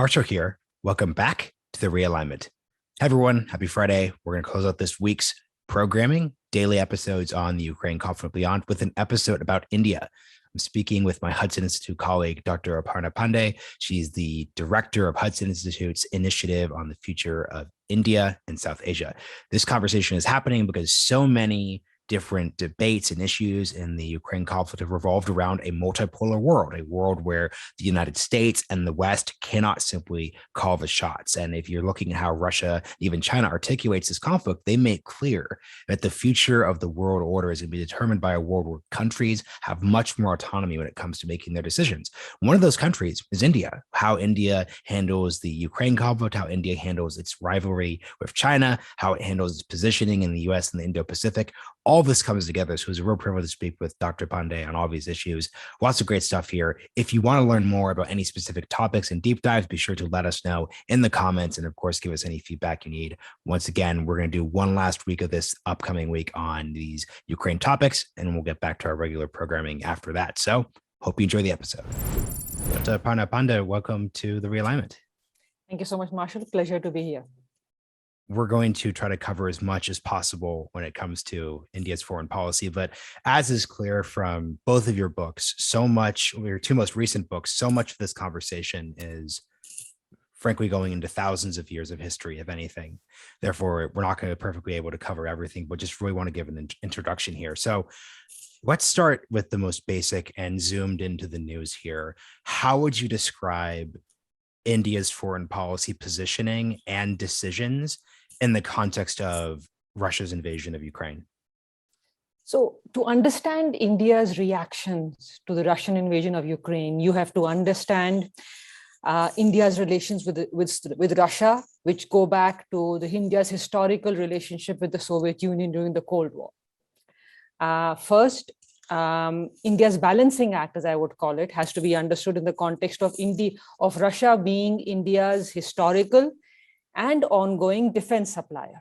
Marshall here. Welcome back to the Realignment. Hey everyone, happy Friday. We're going to close out this week's programming, daily episodes on the Ukraine conflict beyond, with an episode about India. I'm speaking with my Hudson Institute colleague, Dr. Aparna Pande. She's the director of Hudson Institute's initiative on the future of India and South Asia. This conversation is happening because so many different debates and issues in the Ukraine conflict have revolved around a multipolar world, a world where the United States and the West cannot simply call the shots. And if you're looking at how Russia, even China, articulates this conflict, they make clear that the future of the world order is going to be determined by a world where countries have much more autonomy when it comes to making their decisions. One of those countries is India. How India handles the Ukraine conflict, how India handles its rivalry with China, how it handles its positioning in the US and the Indo-Pacific. All this comes together. So it was a real privilege to speak with Dr. Pande on all these issues. Lots of great stuff here. If you want to learn more about any specific topics and deep dives, be sure to let us know in the comments. And of course, give us any feedback you need. Once again, we're going to do one last week of this upcoming week on these Ukraine topics, and we'll get back to our regular programming after that. So hope you enjoy the episode. Dr. Aparna Pande, welcome to the Realignment. Thank you so much, Marshall. Pleasure to be here. We're going to try to cover as much as possible when it comes to India's foreign policy. But as is clear from both of your books, so much, your two most recent books, so much of this conversation is frankly going into thousands of years of history, if anything. Therefore, we're not going to be perfectly able to cover everything, but just really want to give an introduction here. So let's start with the most basic and zoomed into the news here. How would you describe India's foreign policy positioning and decisions in the context of Russia's invasion of Ukraine? So to understand India's reactions to the Russian invasion of Ukraine, you have to understand India's relations with Russia, which go back to India's historical relationship with the Soviet Union during the Cold War. First, India's balancing act, as I would call it, has to be understood in the context of Russia being India's historical and ongoing defense supplier.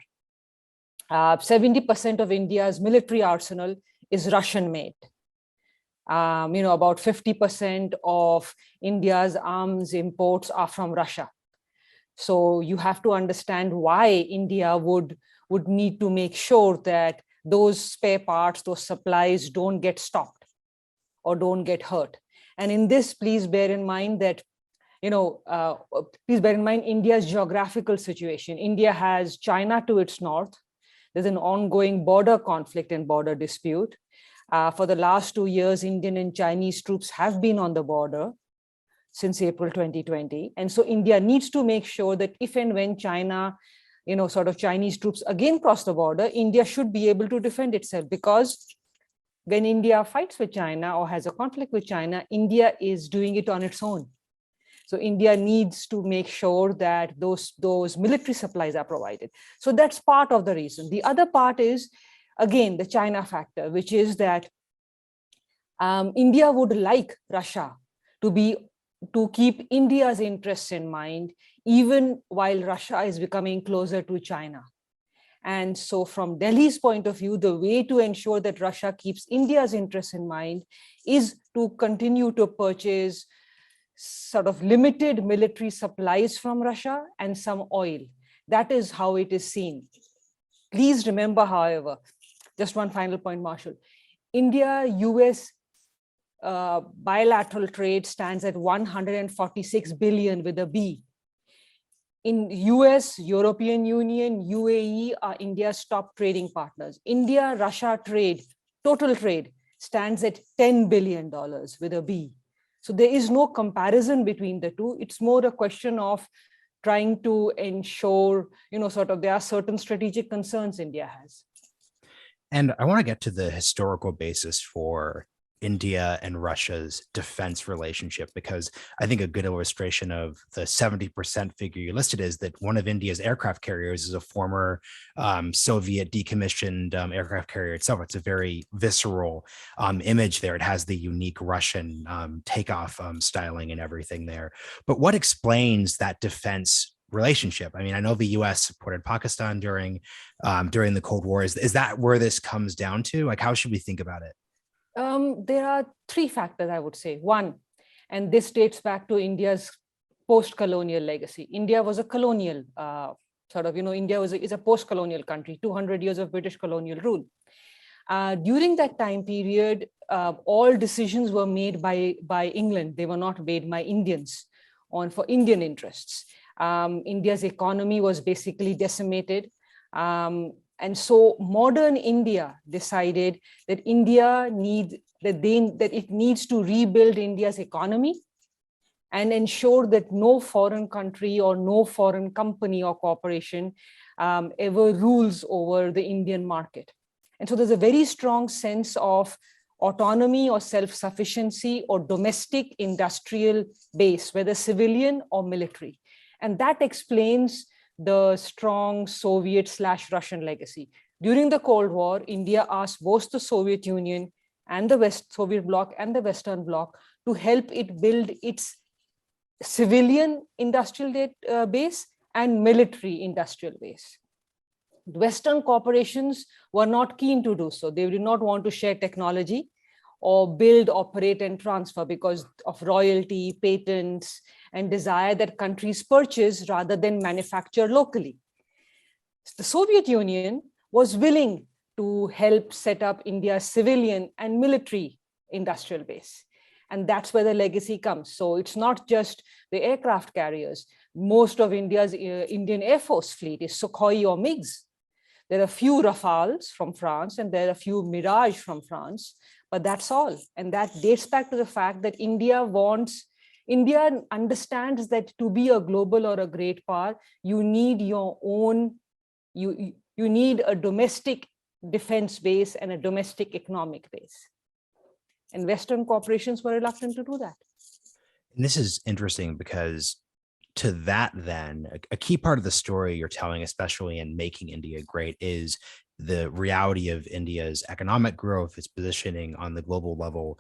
70% of India's military arsenal is Russian made. About 50% of India's arms imports are from Russia. So you have to understand why India would need to make sure that those spare parts, those supplies don't get stopped or don't get hurt. And in this, please bear in mind that India's geographical situation. India has China to its north. There's an ongoing border conflict and border dispute. For the last 2 years, Indian and Chinese troops have been on the border since April 2020. And so India needs to make sure that if and when China, Chinese troops again cross the border, India should be able to defend itself, because when India fights with China or has a conflict with China, India is doing it on its own. So India needs to make sure that those military supplies are provided. So that's part of the reason. The other part is, again, the China factor, which is that India would like Russia to keep India's interests in mind, even while Russia is becoming closer to China. And so from Delhi's point of view, the way to ensure that Russia keeps India's interests in mind is to continue to purchase sort of limited military supplies from Russia and some oil. That is how it is seen. Please remember, however, just one final point, Marshall. India-US bilateral trade stands at 146 billion with a B. In US, European Union, UAE are India's top trading partners. India-Russia trade, total trade, stands at $10 billion with a B. So there is no comparison between the two. It's more a question of trying to ensure, there are certain strategic concerns India has. And I want to get to the historical basis for India and Russia's defense relationship, because I think a good illustration of the 70% figure you listed is that one of India's aircraft carriers is a former Soviet decommissioned aircraft carrier itself. It's a very visceral image there. It has the unique Russian takeoff styling and everything there. But what explains that defense relationship? I mean, I know the US supported Pakistan during the Cold War. Is that where this comes down to? Like, how should we think about it? There are three factors, I would say. One, and this dates back to India's post-colonial legacy. India was a colonial India is a post-colonial country, 200 years of British colonial rule. During that time period, all decisions were made by England. They were not made by Indians for Indian interests. India's economy was basically decimated. And so modern India decided that it needs to rebuild India's economy and ensure that no foreign country or no foreign company or corporation ever rules over the Indian market. And so there's a very strong sense of autonomy or self-sufficiency or domestic industrial base, whether civilian or military. And that explains the strong Soviet/Russian legacy. During the Cold War, India asked both the Soviet Union and the Soviet bloc and the Western bloc to help it build its civilian industrial base and military industrial base. Western corporations were not keen to do so. They did not want to share technology or build, operate, and transfer because of royalty, patents, and desire that countries purchase rather than manufacture locally. The Soviet Union was willing to help set up India's civilian and military industrial base. And that's where the legacy comes. So it's not just the aircraft carriers. Most of India's Indian Air Force fleet is Sukhoi or MiGs. There are a few Rafales from France and there are a few Mirage from France, but that's all. And that dates back to the fact that India understands that to be a global or a great power, you need your own, you need a domestic defense base and a domestic economic base. And Western corporations were reluctant to do that. And this is interesting because to that, then a key part of the story you're telling, especially in Making India Great, is the reality of India's economic growth, its positioning on the global level.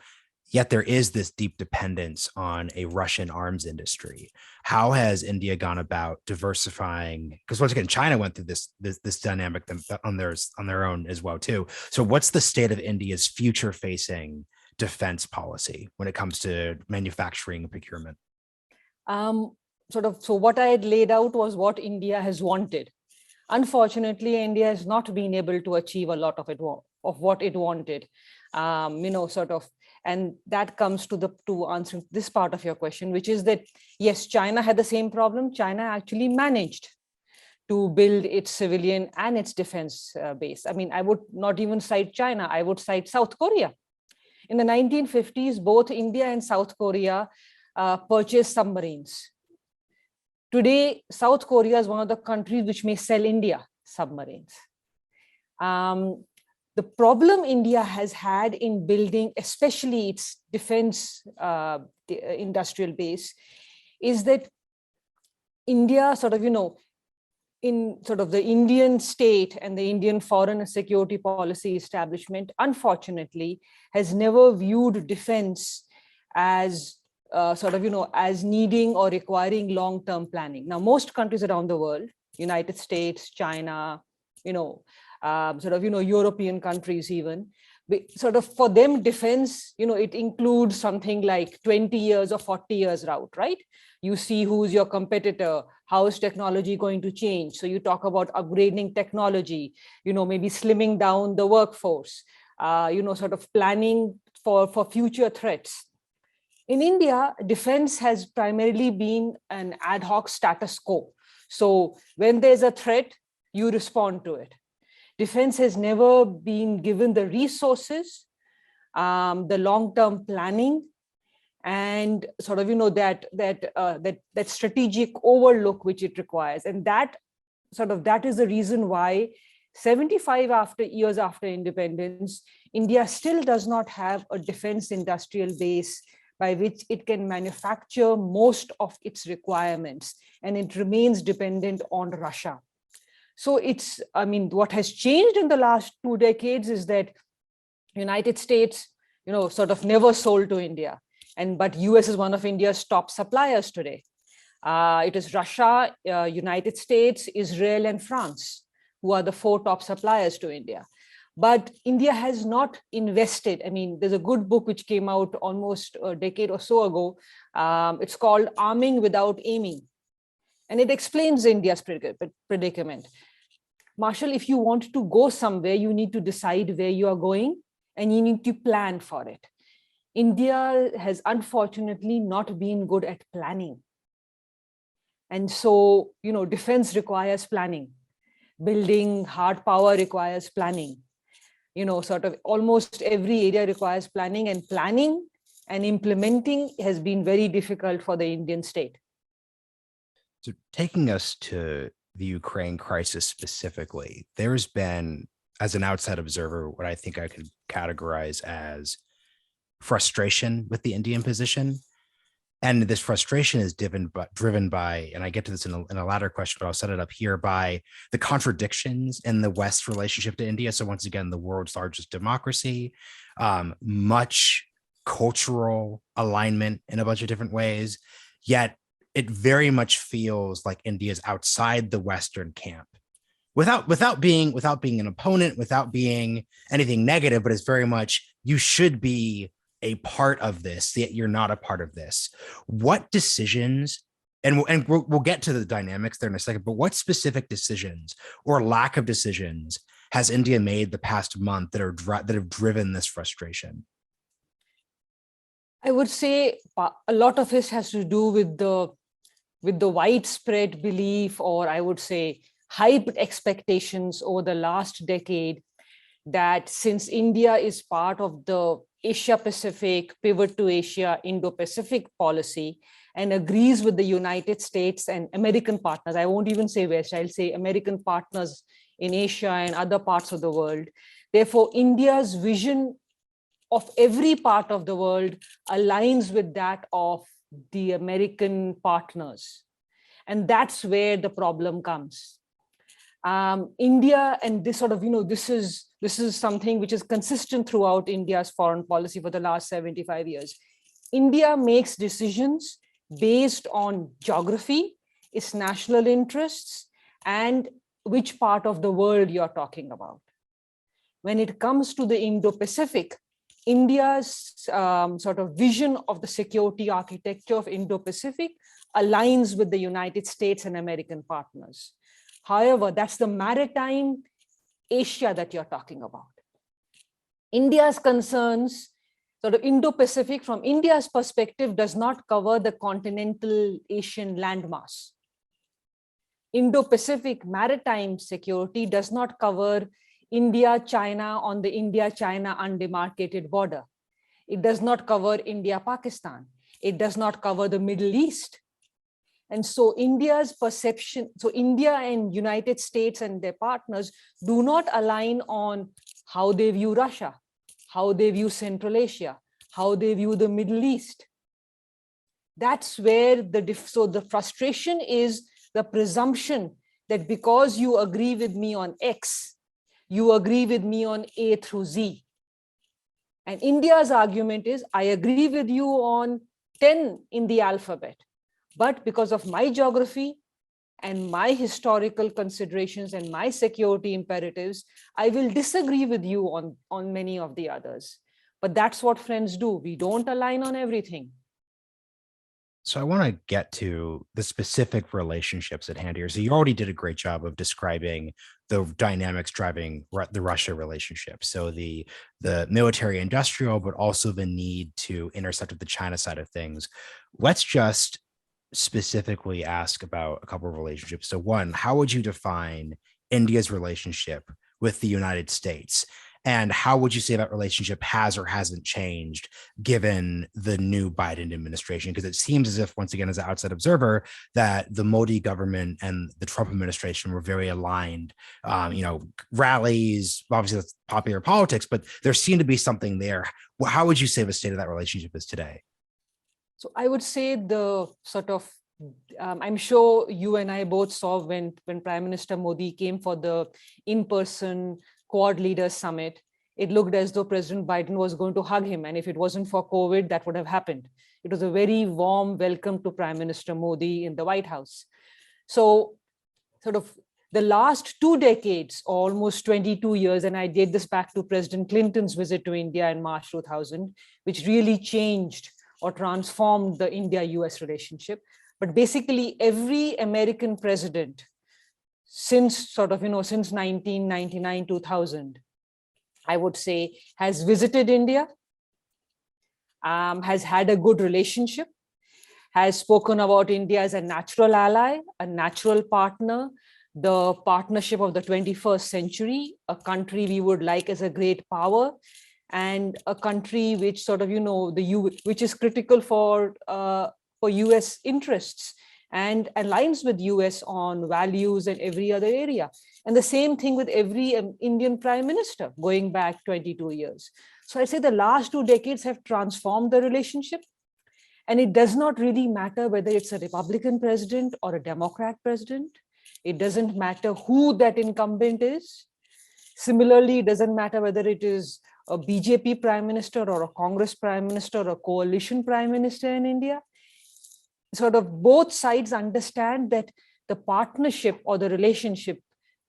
Yet there is this deep dependence on a Russian arms industry. How has India gone about diversifying? Because once again, China went through this dynamic on their own as well too. So what's the state of India's future-facing defense policy when it comes to manufacturing and procurement? So what I had laid out was what India has wanted. Unfortunately, India has not been able to achieve a lot of what it wanted. And that comes to answering this part of your question, which is that, yes, China had the same problem. China actually managed to build its civilian and its defense base. I mean, I would not even cite China, I would cite South Korea. In the 1950s, both India and South Korea purchased submarines. Today, South Korea is one of the countries which may sell India submarines. The problem India has had in building, especially its defense industrial base, is that India in the Indian state and the Indian foreign and security policy establishment, unfortunately, has never viewed defense as as needing or requiring long-term planning. Now, most countries around the world, United States, China, European countries even, for them, defense, it includes something like 20 years or 40 years route, right? You see who's your competitor, how is technology going to change? So you talk about upgrading technology, maybe slimming down the workforce, planning for future threats. In India, defense has primarily been an ad hoc status quo. So when there's a threat, you respond to it. Defense has never been given the resources, the long-term planning, and that strategic overlook which it requires. And that is the reason why 75 years after independence, India still does not have a defense industrial base by which it can manufacture most of its requirements, and it remains dependent on Russia. So what has changed in the last 2 decades is that United States, never sold to India, but US is one of India's top suppliers today. It is Russia, United States, Israel, and France who are the 4 top suppliers to India. But India has not invested. I mean, there's a good book which came out almost a decade or so ago. It's called Arming Without Aiming. And it explains India's predicament. Marshall, if you want to go somewhere, you need to decide where you are going and you need to plan for it. India has unfortunately not been good at planning. And so, defense requires planning. Building hard power requires planning. Sort of almost every area requires planning, and implementing has been very difficult for the Indian state. So taking us to the Ukraine crisis specifically, there's been, as an outside observer, what I think I could categorize as frustration with the Indian position. And this frustration is driven by, and I get to this in a latter question, but I'll set it up here, by the contradictions in the West's relationship to India. So once again, the world's largest democracy, much cultural alignment in a bunch of different ways, yet it very much feels like India is outside the Western camp, without being an opponent, without being anything negative, but it's very much, you should be a part of this, yet you're not a part of this. What decisions, and we'll get to the dynamics there in a second, but what specific decisions or lack of decisions has India made the past month that have driven this frustration? I would say a lot of this has to do with the widespread belief, or I would say hyped expectations over the last decade, that since India is part of the Asia-Pacific, pivot to Asia, Indo-Pacific policy, and agrees with the United States and American partners, I won't even say West, I'll say American partners in Asia and other parts of the world. Therefore, India's vision of every part of the world aligns with that of the American partners. And that's where the problem comes. India, and this sort of, this is something which is consistent throughout India's foreign policy for the last 75 years. India makes decisions based on geography, its national interests, and which part of the world you're talking about. When it comes to the Indo-Pacific, India's sort of vision of the security architecture of Indo-Pacific aligns with the United States and American partners. However, that's the maritime Asia that you're talking about. India's concerns, sort of Indo-Pacific from India's perspective, does not cover the continental Asian landmass. Indo-Pacific maritime security does not cover India-China on the India-China undemarcated border. It does not cover India-Pakistan. It does not cover the Middle East. And so India's perception, so India and United States and their partners do not align on how they view Russia, how they view Central Asia, how they view the Middle East. That's where so the frustration is the presumption that because you agree with me on X, you agree with me on A through Z. And India's argument is, I agree with you on 10 in the alphabet, but because of my geography and my historical considerations and my security imperatives, I will disagree with you on many of the others. But that's what friends do. We don't align on everything. So I want to get to the specific relationships at hand here. So you already did a great job of describing the dynamics driving the Russia relationship. So the military industrial, but also the need to intersect with the China side of things. Let's just specifically ask about a couple of relationships. So one, how would you define India's relationship with the United States? And how would you say that relationship has or hasn't changed given the new Biden administration? Because it seems as if, once again, as an outside observer, that the Modi government and the Trump administration were very aligned. Rallies, obviously that's popular politics, but there seemed to be something there. How would you say the state of that relationship is today? So I would say the sort of, I'm sure you and I both saw when Prime Minister Modi came for the in-person Quad Leaders Summit, it looked as though President Biden was going to hug him. And if it wasn't for COVID, that would have happened. It was a very warm welcome to Prime Minister Modi in the White House. So sort of the last 2 decades, almost 22 years, and I date this back to President Clinton's visit to India in March 2000, which really changed or transformed the India-US relationship. But basically, every American president since since 1999, 2000, I would say, has visited India, has had a good relationship, has spoken about India as a natural ally, a natural partner, the partnership of the 21st century, a country we would like as a great power, and a country which which is critical for US interests and aligns with US on values and every other area. And the same thing with every Indian prime minister going back 22 years. So I say the last 2 decades have transformed the relationship. And it does not really matter whether it's a Republican president or a Democrat president. It doesn't matter who that incumbent is. Similarly, it doesn't matter whether it is a BJP prime minister or a Congress prime minister or a coalition prime minister in India. Sort of both sides understand that the partnership or the relationship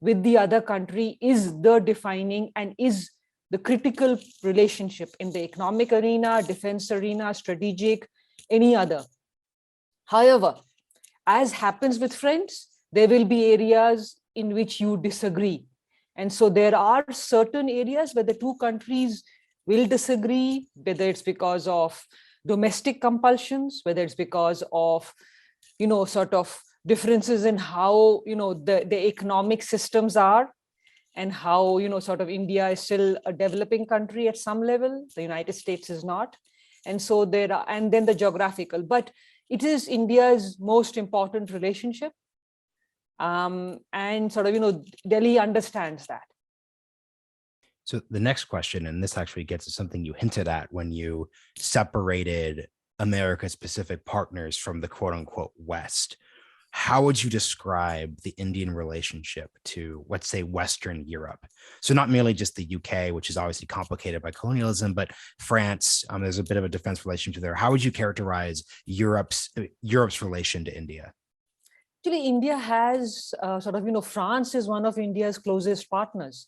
with the other country is the defining and is the critical relationship in the economic arena, defense arena, strategic, any other. However, as happens with friends, there will be areas in which you disagree. And so there are certain areas where the two countries will disagree, whether it's because of domestic compulsions, whether it's because of, sort of differences in how, the economic systems are, and how, sort of India is still a developing country at some level, the United States is not. And so there are, and then the geographical, but it is India's most important relationship. And sort of, Delhi understands that. So the next question, and this actually gets to something you hinted at when you separated America's Pacific partners from the quote unquote West. How would you describe the Indian relationship to, let's say, Western Europe? So not merely just the UK, which is obviously complicated by colonialism, but France, there's a bit of a defense relationship there. How would you characterize Europe's relation to India? Actually, India has France is one of India's closest partners.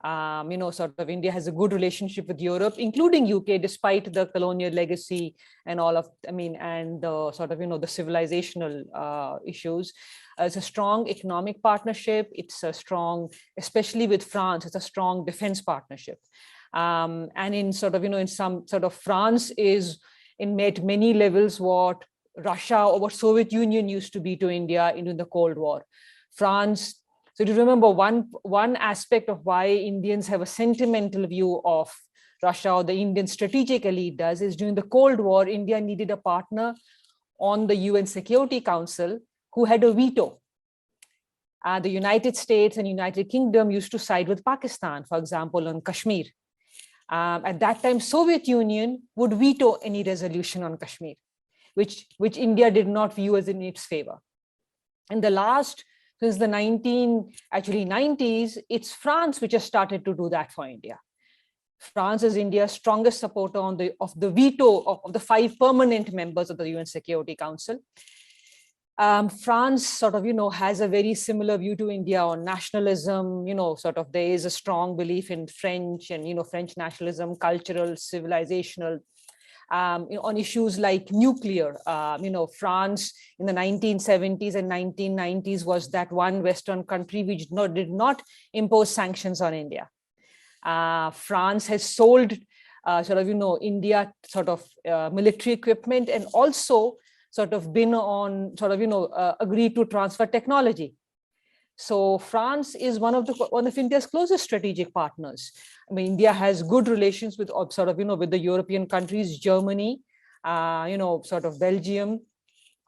India has a good relationship with Europe, including UK, despite the colonial legacy and all of, and the the civilizational issues. It's a strong economic partnership. It's a strong, especially with France, it's a strong defense partnership. And in in some France is in many levels what Russia or what Soviet Union used to be to India in the Cold War. France. So to remember, one aspect of why Indians have a sentimental view of Russia, or the Indian strategic elite does, is during the Cold War, India needed a partner on the UN Security Council who had a veto. The United States and United Kingdom used to side with Pakistan, for example, on Kashmir. At that time, Soviet Union would veto any resolution on Kashmir, which India did not view as in its favor. In the last, since the 90s, it's France which has started to do that for India. France is India's strongest supporter of the veto of the 5 permanent members of the UN Security Council. France has a very similar view to India on nationalism. There is a strong belief in French and French nationalism, cultural, civilizational. On issues like nuclear, France in the 1970s and 1990s was that one Western country which did not impose sanctions on India. France has sold India military equipment, and also been on agreed to transfer technology. So France is one of India's closest strategic partners. India has good relations with with the European countries, Germany, Belgium.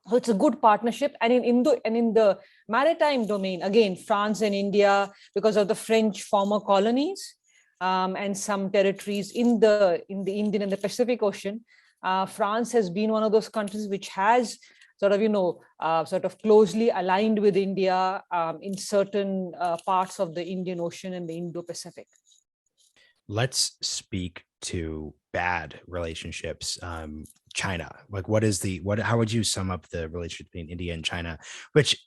So it's a good partnership. And in the maritime domain, again, France and India, because of the French former colonies and some territories in the Indian and the Pacific Ocean, France has been one of those countries which has closely aligned with India in certain parts of the Indian Ocean and the Indo-Pacific. Let's speak to bad relationships. China, like how would you sum up the relationship between India and China, which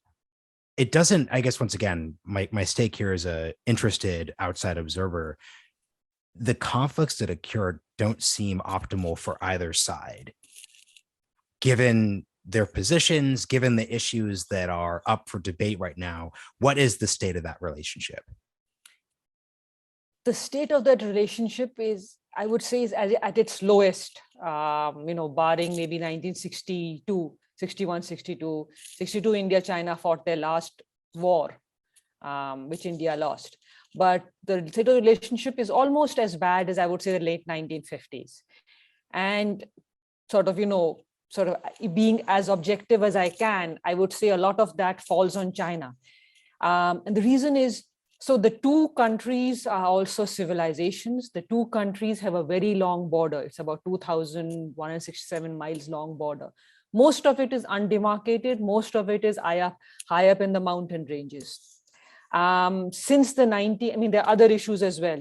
it doesn't, I guess, once again, my stake here as a interested outside observer, the conflicts that occurred don't seem optimal for either side, given their positions, given the issues that are up for debate right now. What is the state of that relationship? The state of that relationship is, I would say, is at its lowest, barring maybe 1962, 61, 62, 62, India, China fought their last war, which India lost. But the state of the relationship is almost as bad as, I would say, the late 1950s. And sort of, being as objective as I can, I would say a lot of that falls on China. And the reason is, so the two countries are also civilizations. The two countries have a very long border. It's about 2,167 miles long border. Most of it is undemarcated. Most of it is high up in the mountain ranges. Since the 90s, there are other issues as well.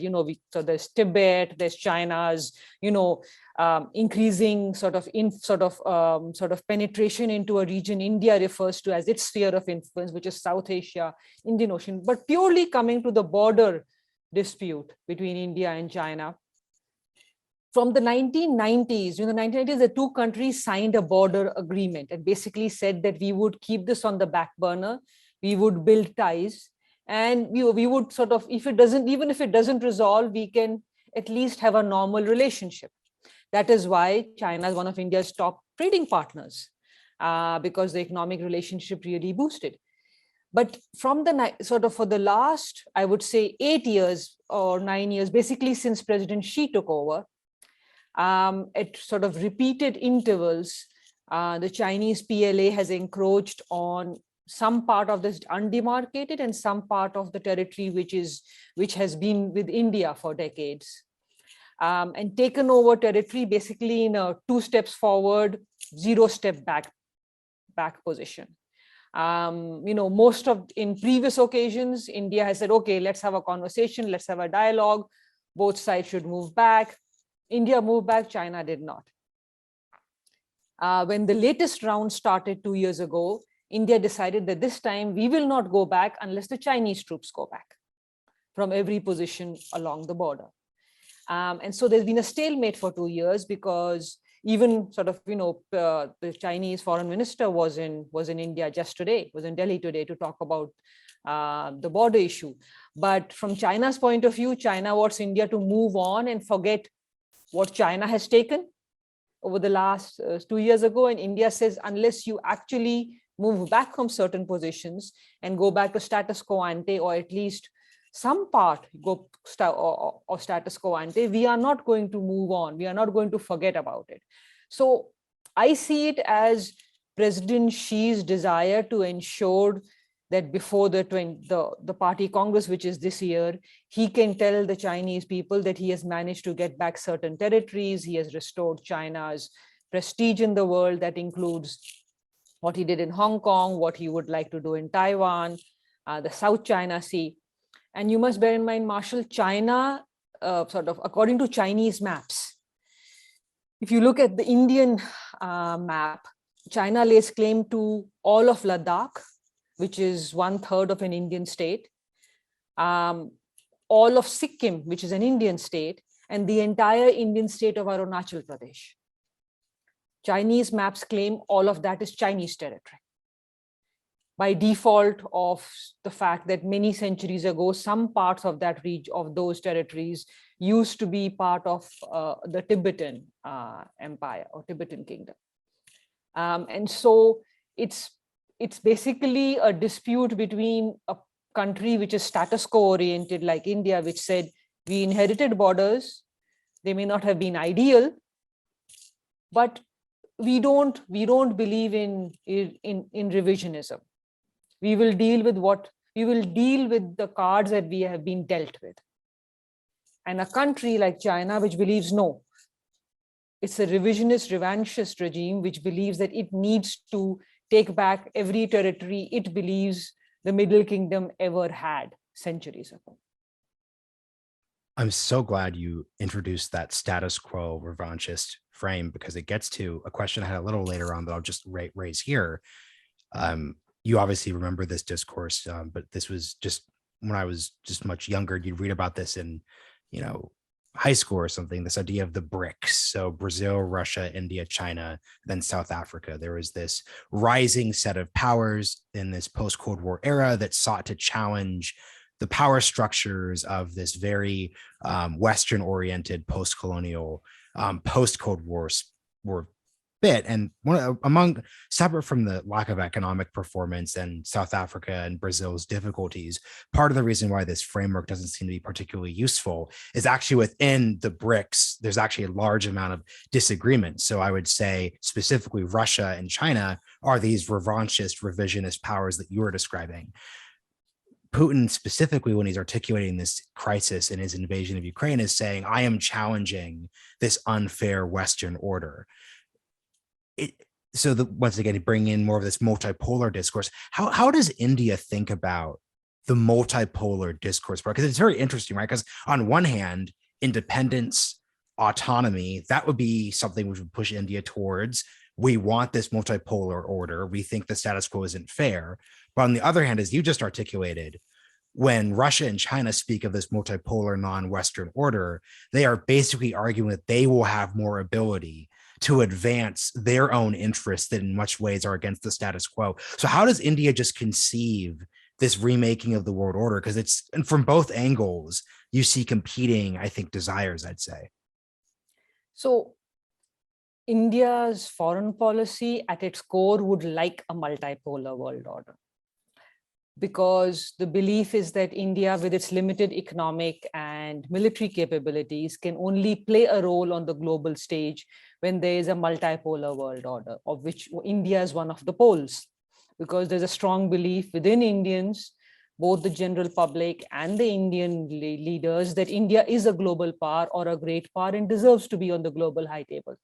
So there's Tibet, there's China's, increasing sort of penetration into a region India refers to as its sphere of influence, which is South Asia, Indian Ocean. But purely coming to the border dispute between India and China, from the 1990s, the 1990s, the two countries signed a border agreement and basically said that we would keep this on the back burner, we would build ties, and we would sort of, even if it doesn't resolve, we can at least have a normal relationship. That is why China is one of India's top trading partners, because the economic relationship really boosted. But from for the last, I would say, 8 years or 9 years, basically since President Xi took over, at sort of repeated intervals, the Chinese PLA has encroached on some part of this undemarcated and some part of the territory which has been with India for decades, and taken over territory basically in a 2 steps forward, 0 step back position. In previous occasions, India has said, okay, let's have a conversation, let's have a dialogue, both sides should move back. India moved back, China did not. When the latest round started 2 years ago, India decided that this time we will not go back unless the Chinese troops go back from every position along the border. And so there's been a stalemate for 2 years, because even sort of, the Chinese foreign minister was in India just today, was in Delhi today to talk about the border issue. But from China's point of view, China wants India to move on and forget what China has taken over the last 2 years ago. And India says, unless you actually move back from certain positions and go back to status quo ante, or at least some part or status quo ante, we are not going to move on. We are not going to forget about it. So I see it as President Xi's desire to ensure that before the party Congress, which is this year, he can tell the Chinese people that he has managed to get back certain territories. He has restored China's prestige in the world. That includes what he did in Hong Kong, what he would like to do in Taiwan, the South China Sea. And you must bear in mind, Marshall, China, sort of according to Chinese maps, if you look at the Indian map, China lays claim to all of Ladakh, which is 1/3 of an Indian state, all of Sikkim, which is an Indian state, and the entire Indian state of Arunachal Pradesh. Chinese maps claim all of that is Chinese territory, by default of the fact that many centuries ago, some parts of that region, of those territories, used to be part of the Tibetan Empire or Tibetan Kingdom. And so it's basically a dispute between a country which is status quo oriented like India, which said we inherited borders. They may not have been ideal, but we don't believe in revisionism. We will deal with the cards that we have been dealt with. And a country like China, which believes no, it's a revisionist, revanchist regime, which believes that it needs to take back every territory it believes the Middle Kingdom ever had centuries ago. I'm so glad you introduced that status quo revanchist frame, because it gets to a question I had a little later on that I'll just raise here. You obviously remember this discourse, but this was just when I was just much younger. You'd read about this in, high school or something. This idea of the BRICS, so Brazil, Russia, India, China, then South Africa. There was this rising set of powers in this post-Cold War era that sought to challenge the power structures of this very Western-oriented post-colonial, post-Cold War bit. And among, separate from the lack of economic performance and South Africa and Brazil's difficulties, part of the reason why this framework doesn't seem to be particularly useful is actually within the BRICS, there's actually a large amount of disagreement. So I would say specifically Russia and China are these revanchist, revisionist powers that you were describing. Putin specifically, when he's articulating this crisis in his invasion of Ukraine, is saying, I am challenging this unfair Western order. Once again, to bring in more of this multipolar discourse, how does India think about the multipolar discourse? Because it's very interesting, right? Because on one hand, independence, autonomy, that would be something which would push India towards, we want this multipolar order. We think the status quo isn't fair. But on the other hand, as you just articulated, when Russia and China speak of this multipolar non-Western order, they are basically arguing that they will have more ability to advance their own interests that in much ways are against the status quo. So how does India just conceive this remaking of the world order? Because and from both angles, you see competing, I think, desires, I'd say. So India's foreign policy at its core would like a multipolar world order, because the belief is that India, with its limited economic and military capabilities, can only play a role on the global stage when there is a multipolar world order, of which India is one of the poles, because there's a strong belief within Indians, both the general public and the Indian leaders, that India is a global power or a great power and deserves to be on the global high table.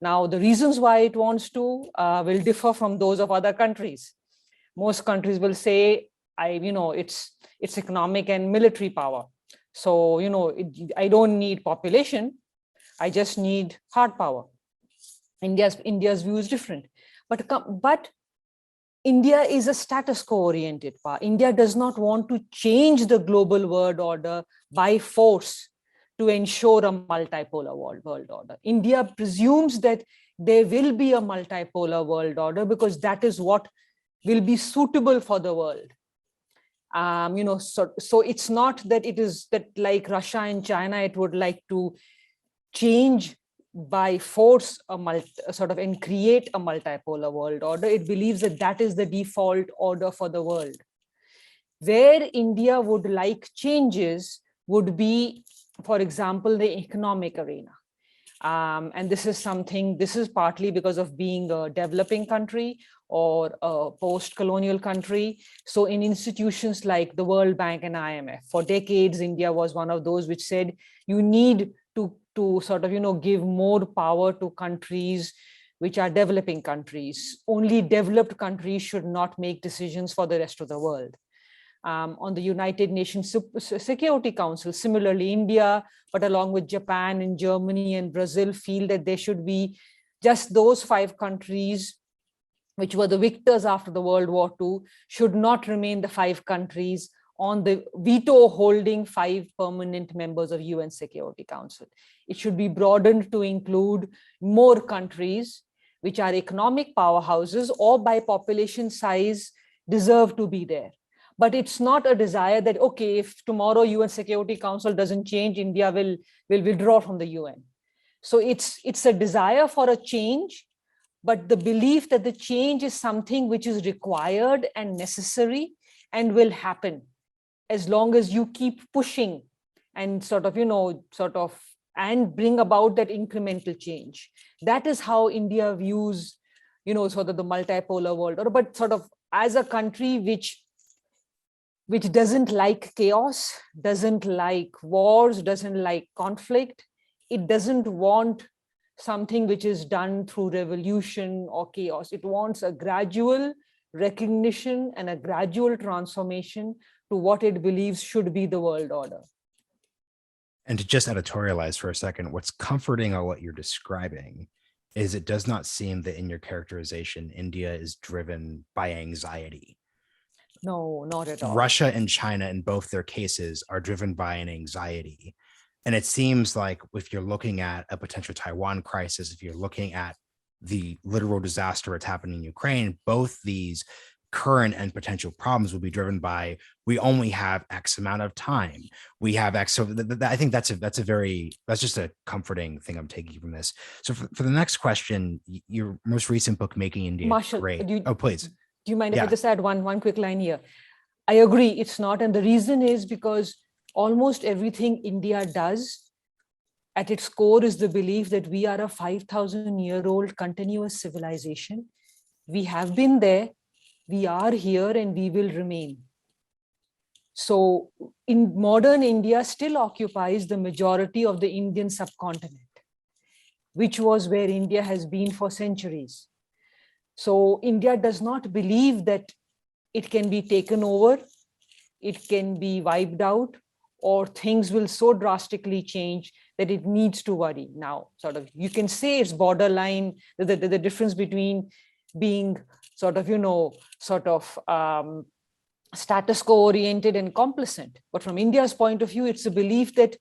Now, the reasons why it wants to will differ from those of other countries. Most countries will say, it's economic and military power. So, I don't need population. I just need hard power. India's view is different. But India is a status quo oriented power. India does not want to change the global world order by force to ensure a multipolar world order. India presumes that there will be a multipolar world order because that is what will be suitable for the world. So it's not that it is that, like Russia and China, it would like to change by force and create a multipolar world order. It believes that that is the default order for the world. Where India would like changes would be, for example, the economic arena. And this is partly because of being a developing country or a post-colonial country. So in institutions like the World Bank and IMF, for decades, India was one of those which said you need to give more power to countries which are developing countries. Only developed countries should not make decisions for the rest of the world. On the United Nations Security Council, similarly, India, but along with Japan and Germany and Brazil, feel that there should be just those 5 countries which were the victors after the World War II, should not remain the 5 countries on the veto holding 5 permanent members of UN Security Council. It should be broadened to include more countries which are economic powerhouses or by population size deserve to be there. But it's not a desire that, okay, if tomorrow UN Security Council doesn't change, India will withdraw from the UN. So it's a desire for a change, but the belief that the change is something which is required and necessary and will happen as long as you keep pushing and and bring about that incremental change. That is how India views, the multipolar world order, but as a country which doesn't like chaos, doesn't like wars, doesn't like conflict. It doesn't want something which is done through revolution or chaos. It wants a gradual recognition and a gradual transformation to what it believes should be the world order. And to just editorialize for a second, what's comforting on what you're describing is it does not seem that in your characterization, India is driven by anxiety. No, not at all. Russia and China, in both their cases, are driven by an anxiety. And it seems like if you're looking at a potential Taiwan crisis, if you're looking at the literal disaster that's happening in Ukraine, both these current and potential problems will be driven by, we only have X amount of time. We have X. So I think that's just a comforting thing I'm taking from this. So for the next question, your most recent book, Making India Marshall, Great. Oh, please. Do you mind if Yeah. I just add one quick line here? I agree, it's not. And the reason is because almost everything India does at its core is the belief that we are a 5,000-year-old continuous civilization. We have been there, we are here, and we will remain. So in modern India still occupies the majority of the Indian subcontinent, which was where India has been for centuries. So India does not believe that it can be taken over, it can be wiped out, or things will so drastically change that it needs to worry. Now, sort of, you can say it's borderline, the difference between being sort of, status quo oriented and complacent. But from India's point of view, it's a belief that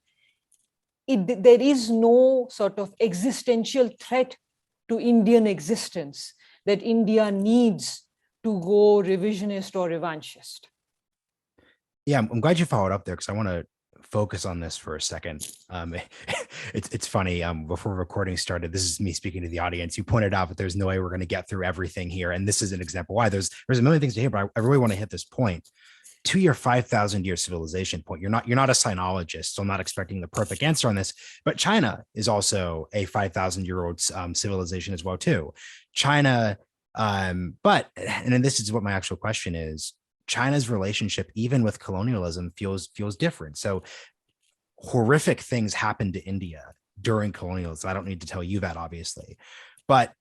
there is no sort of existential threat to Indian existence, that India needs to go revisionist or revanchist. Yeah, I'm glad you followed up there, because I want to focus on this for a second. It's funny. Before recording started, this is me speaking to the audience. You pointed out that there's no way we're going to get through everything here, and this is an example why. There's a million things to hear, but I really want to hit this point. To your 5,000-year civilization point, you're not a sinologist, so I'm not expecting the perfect answer on this. But China is also a 5,000-year-old civilization as well too. China, and then this is what my actual question is. China's relationship, even with colonialism, feels different. So horrific things happened to India during colonialism. I don't need to tell you that, obviously, but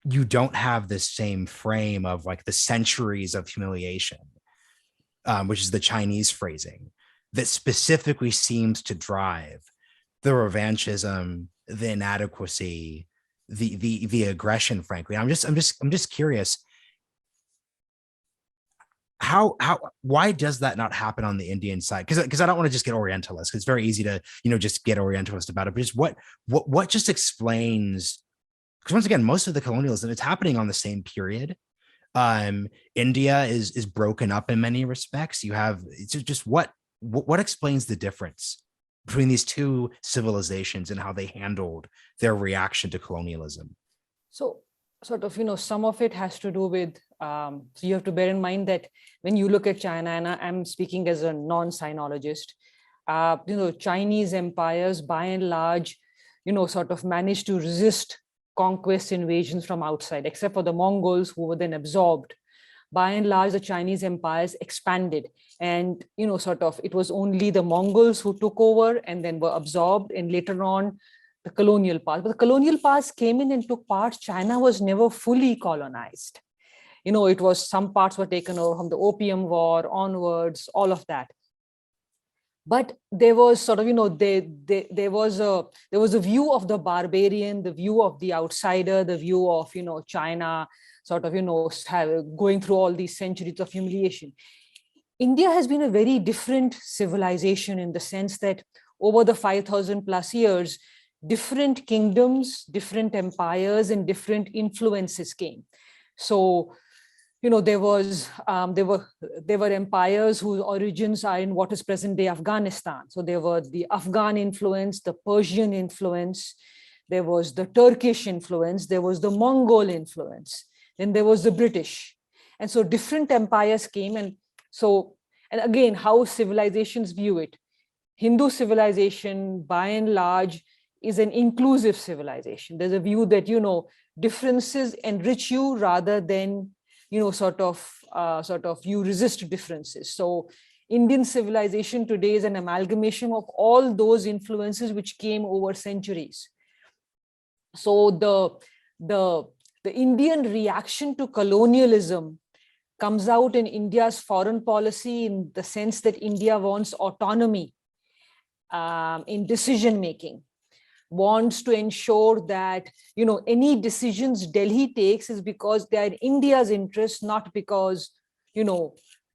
you don't have this same frame of like the centuries of humiliation, which is the Chinese phrasing, that specifically seems to drive the revanchism, the inadequacy, the aggression. Frankly, I'm just curious. Why does that not happen on the Indian side? Because I don't want to just get Orientalist. It's very easy to just get Orientalist about it. But just what just explains? Because once again, most of the colonialism, it's happening on the same period. India is broken up in many respects. You have, it's just what explains the difference between these two civilizations and how they handled their reaction to colonialism? So sort of, some of it has to do with, so you have to bear in mind that when you look at China, and I'm speaking as a non-sinologist, Chinese empires by and large, sort of managed to resist conquest invasions from outside, except for the Mongols, who were then absorbed. By and large, the Chinese empires expanded, and sort of it was only the Mongols who took over and then were absorbed, and later on the colonial powers. But the colonial powers came in and took part. China was never fully colonized. It was, some parts were taken over from the Opium War onwards, all of that. But there was sort of, there was a view of the barbarian, the view of the outsider, the view of, China sort of, going through all these centuries of humiliation. India has been a very different civilization in the sense that over the 5,000 plus years, different kingdoms, different empires, and different influences came. So, there were empires whose origins are in what is present day Afghanistan. So there were the Afghan influence, the Persian influence, there was the Turkish influence, there was the Mongol influence, then there was the British. And so different empires came. And again, how civilizations view it. Hindu civilization, by and large, is an inclusive civilization. There's a view that, differences enrich you rather than sort of you resist differences. So Indian civilization today is an amalgamation of all those influences which came over centuries. So the Indian reaction to colonialism comes out in India's foreign policy, in the sense that India wants autonomy in decision making. wants to ensure that, any decisions Delhi takes is because they are in India's interest, not because,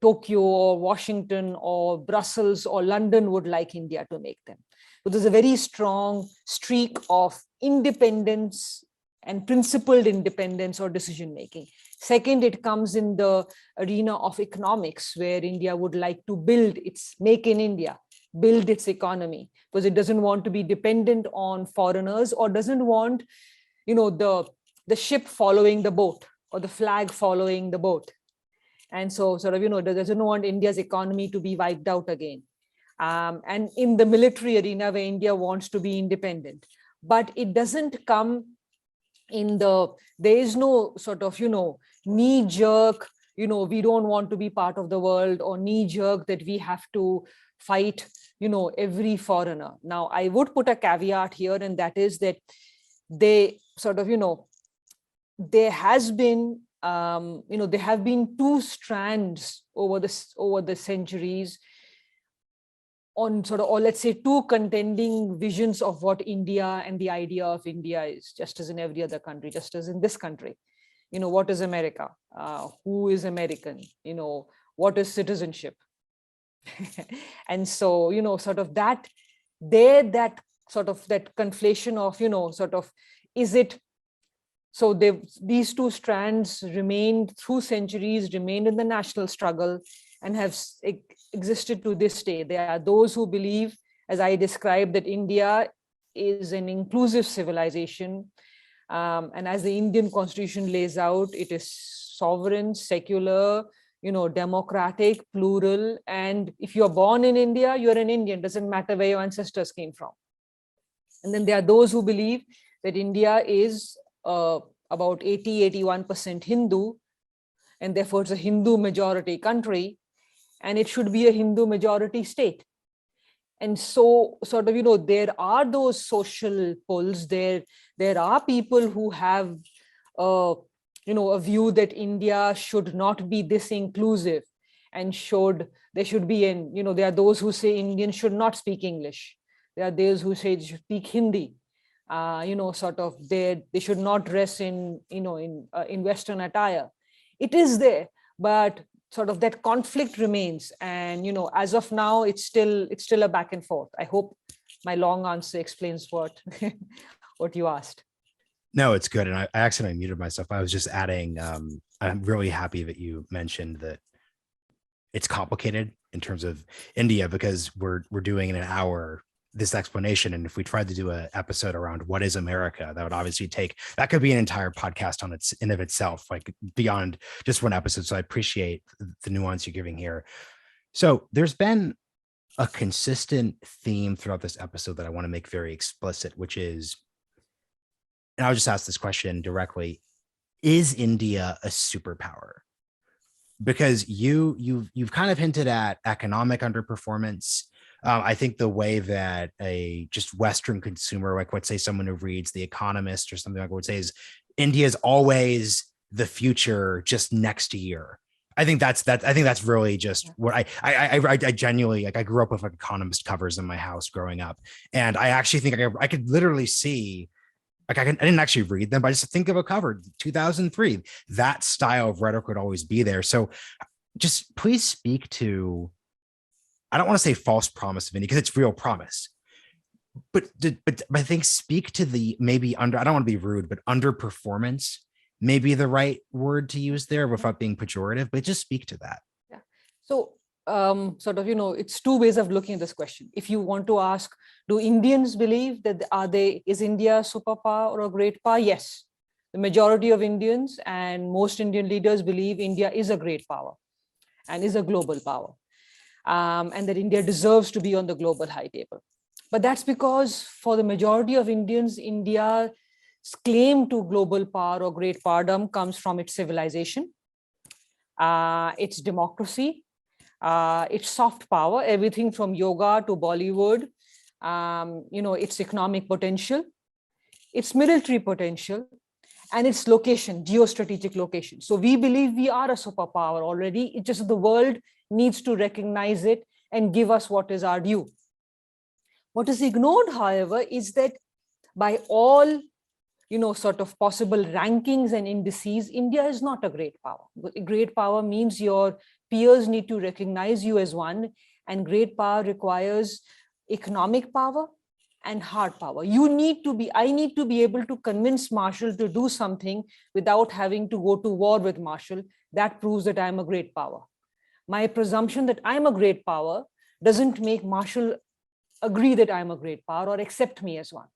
Tokyo or Washington or Brussels or London would like India to make them. So there's a very strong streak of independence and principled independence or decision making. Second, it comes in the arena of economics, where India would like to build its make in India, build its economy, because it doesn't want to be dependent on foreigners, or doesn't want, the ship following the boat or the flag following the boat. And so sort of, doesn't want India's economy to be wiped out again. And in the military arena, where India wants to be independent, but it doesn't come in there is no sort of, knee jerk, we don't want to be part of the world, or knee jerk that we have to fight, every foreigner. Now, I would put a caveat here, and that is that they sort of, there has been, there have been two strands over the centuries on sort of, or let's say, two contending visions of what India and the idea of India is, just as in every other country, just as in this country. What is America? Who is American? What is citizenship? And so, sort of that conflation of, sort of, is it, so these two strands remained through centuries, remained in the national struggle, and have existed to this day. There are those who believe, as I described, that India is an inclusive civilization. And as the Indian constitution lays out, it is sovereign, secular, democratic, plural. And if you're born in India, you're an Indian, doesn't matter where your ancestors came from. And then there are those who believe that India is about 81% Hindu, and therefore it's a Hindu majority country, and it should be a Hindu majority state. And so sort of, there are those social pulls. There are people who have, a view that India should not be this inclusive, and there should be there are those who say Indians should not speak English. There are those who say they should speak Hindi. Sort of they should not dress in Western attire. It is there, but sort of that conflict remains. And, as of now, it's still a back and forth. I hope my long answer explains what you asked. No, it's good. And I accidentally muted myself. I was just adding, I'm really happy that you mentioned that it's complicated in terms of India, because we're doing in an hour this explanation. And if we tried to do an episode around what is America, that would obviously that could be an entire podcast on its in of itself, like beyond just one episode. So I appreciate the nuance you're giving here. So there's been a consistent theme throughout this episode that I want to make very explicit, which is, and I'll just ask this question directly: is India a superpower? Because you've kind of hinted at economic underperformance. I think the way that a just Western consumer, like let's say someone who reads The Economist or something like that, would say is India is always the future, just next year. I think that's really just what I genuinely, like, I grew up with like Economist covers in my house growing up, and I actually think I could literally see, like, I didn't actually read them, but I just think of a cover, 2003. That style of rhetoric would always be there. So just please speak to, I don't want to say false promise of India, because it's real promise, but I think speak to the maybe I don't want to be rude, but underperformance may be the right word to use there without being pejorative, but just speak to that. Yeah. So sort of, it's two ways of looking at this question. If you want to ask, do Indians believe that is India a superpower or a great power? Yes. The majority of Indians and most Indian leaders believe India is a great power and is a global power. And that India deserves to be on the global high table. But that's because for the majority of Indians, India's claim to global power or great powerdom comes from its civilization, its democracy, its soft power, everything from yoga to Bollywood, its economic potential, its military potential, and its location, geostrategic location. So we believe we are a superpower already. It's just the world needs to recognize it and give us what is our due. What is ignored, however, is that by all, sort of possible rankings and indices, India is not a great power. A great power means your peers need to recognize you as one, and great power requires economic power and hard power. I need to be able to convince Marshall to do something without having to go to war with Marshall. That proves that I'm a great power. My presumption that I'm a great power doesn't make Marshall agree that I'm a great power or accept me as one.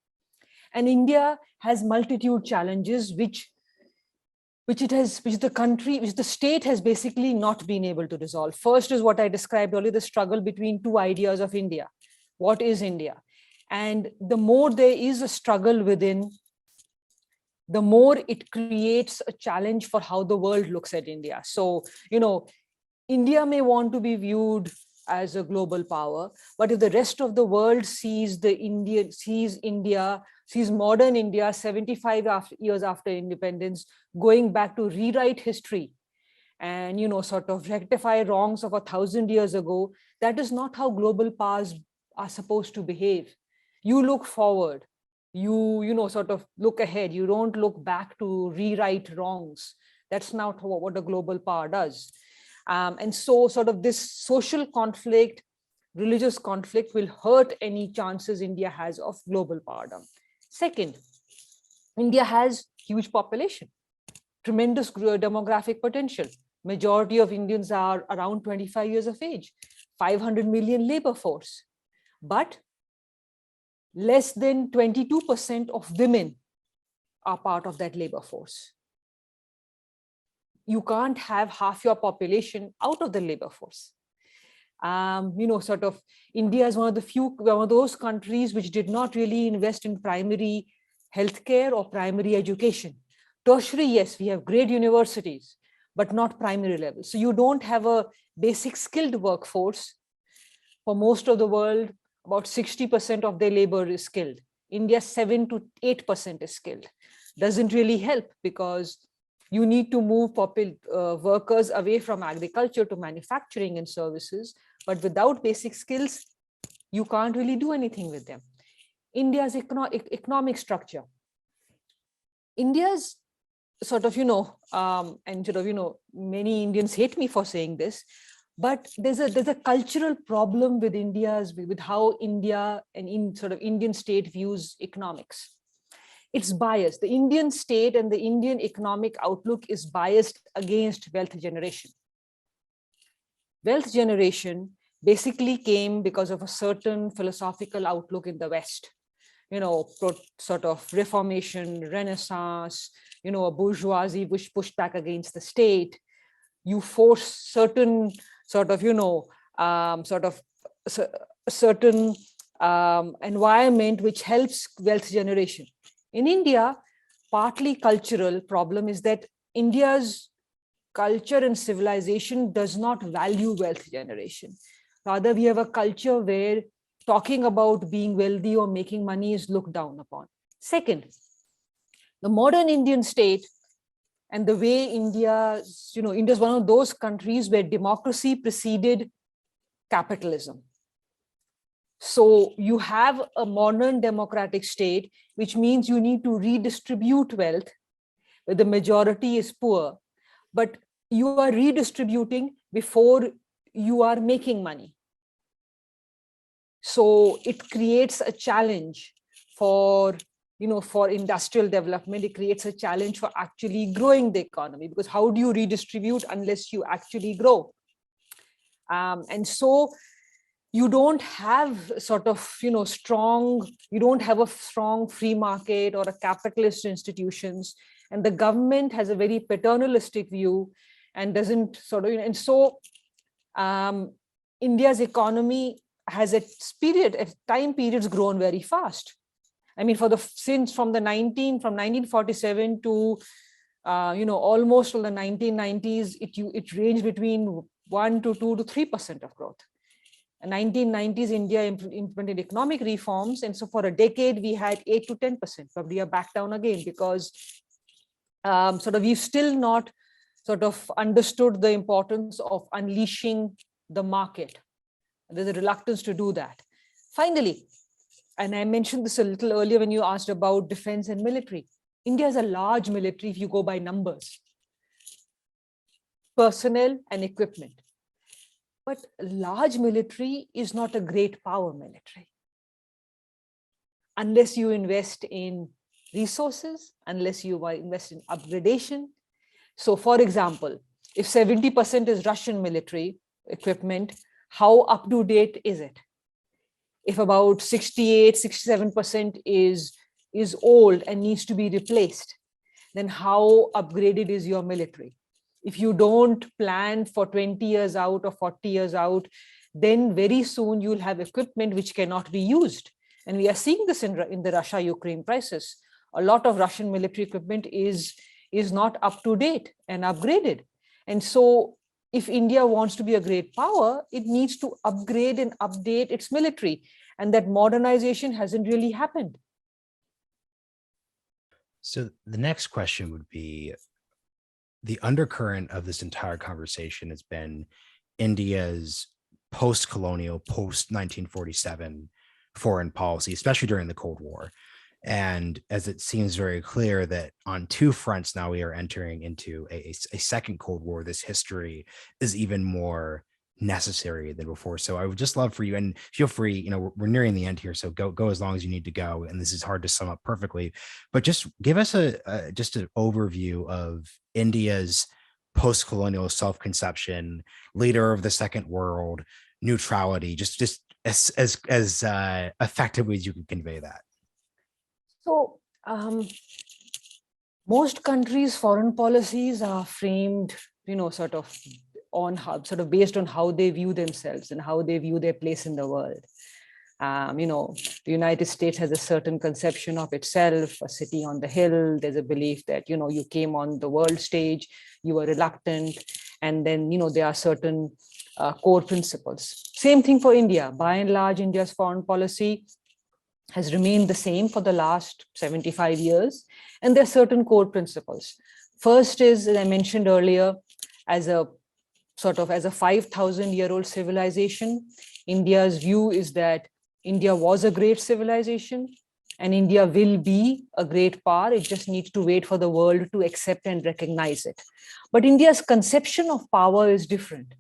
And India has multitude challenges which the state has basically not been able to resolve. First is what I described earlier, the struggle between two ideas of India. What is India? And the more there is a struggle within, the more it creates a challenge for how the world looks at India. So, India may want to be viewed as a global power, but if the rest of the world sees modern India 75 years after independence, going back to rewrite history and, sort of rectify wrongs of 1,000 years ago, that is not how global powers are supposed to behave. You look forward, you sort of look ahead. You don't look back to rewrite wrongs. That's not what a global power does. And so sort of this social conflict, religious conflict will hurt any chances India has of global powerdom. Second, India has huge population, tremendous demographic potential. Majority of Indians are around 25 years of age, 500 million labor force. But less than 22% of women are part of that labor force. You can't have half your population out of the labor force. Sort of India is one of those countries which did not really invest in primary healthcare or primary education. Tertiary, yes, we have great universities, but not primary level. So you don't have a basic skilled workforce. For most of the world, about 60% of their labor is skilled. India, 7 to 8% is skilled. Doesn't really help because you need to move workers away from agriculture to manufacturing and services. But without basic skills, you can't really do anything with them. India's economic structure. India's sort of, many Indians hate me for saying this, but there's a cultural problem with with how India and Indian state views economics. It's biased. The Indian state and the Indian economic outlook is biased against wealth generation. Wealth generation basically came because of a certain philosophical outlook in the West. Sort of Reformation, Renaissance, a bourgeoisie which pushed back against the state. You force certain certain environment which helps wealth generation. In India, partly cultural problem is that India's culture and civilization does not value wealth generation. Rather, we have a culture where talking about being wealthy or making money is looked down upon. Second, the modern Indian state and the way India is one of those countries where democracy preceded capitalism. So you have a modern democratic state, which means you need to redistribute wealth where the majority is poor, but you are redistributing before you are making money. So it creates a challenge for industrial development. It creates a challenge for actually growing the economy, because how do you redistribute unless you actually grow? And so you don't have you don't have a strong free market or a capitalist institutions, and the government has a very paternalistic view and doesn't and so India's economy has at time periods grown very fast. I mean, from 1947 to almost till the 1990s, it ranged between 1 to 2 to 3% of growth. In 1990s, India implemented economic reforms, and so for a decade we had 8 to 10%, but we are back down again because we've still not understood the importance of unleashing the market. There's a reluctance to do that. Finally, and I mentioned this a little earlier when you asked about defense and military. India is a large military if you go by numbers, personnel and equipment. But large military is not a great power military. Unless you invest in resources, unless you invest in upgradation. So for example, if 70% is Russian military equipment, how up to date is it? If about 68, 67% is old and needs to be replaced, then how upgraded is your military? If you don't plan for 20 years out or 40 years out, then very soon you'll have equipment which cannot be used. And we are seeing this in the Russia-Ukraine crisis. A lot of Russian military equipment is not up to date and upgraded. And so if India wants to be a great power, it needs to upgrade and update its military. And that modernization hasn't really happened. So the next question would be, the undercurrent of this entire conversation has been India's post-colonial, post-1947 foreign policy, especially during the Cold War. And as it seems very clear that on two fronts now we are entering into a second Cold War, this history is even more necessary than before. So I would just love for you, and feel free, you know, we're nearing the end here, so go as long as you need to go. And this is hard to sum up perfectly, but just give us just an overview of India's post-colonial self-conception, leader of the second world, neutrality, just as effectively as you can convey that. So most countries' foreign policies are framed, you know, sort of based on how they view themselves and how they view their place in the world. You know, the United States has a certain conception of itself, a city on the hill. There's a belief that, you know, you came on the world stage, you were reluctant, and then, you know, there are certain core principles. Same thing for India. By and large, India's foreign policy has remained the same for the last 75 years. And there are certain core principles. First is, as I mentioned earlier, as a 5,000-year-old civilization, India's view is that India was a great civilization and India will be a great power. It just needs to wait for the world to accept and recognize it. But India's conception of power is different.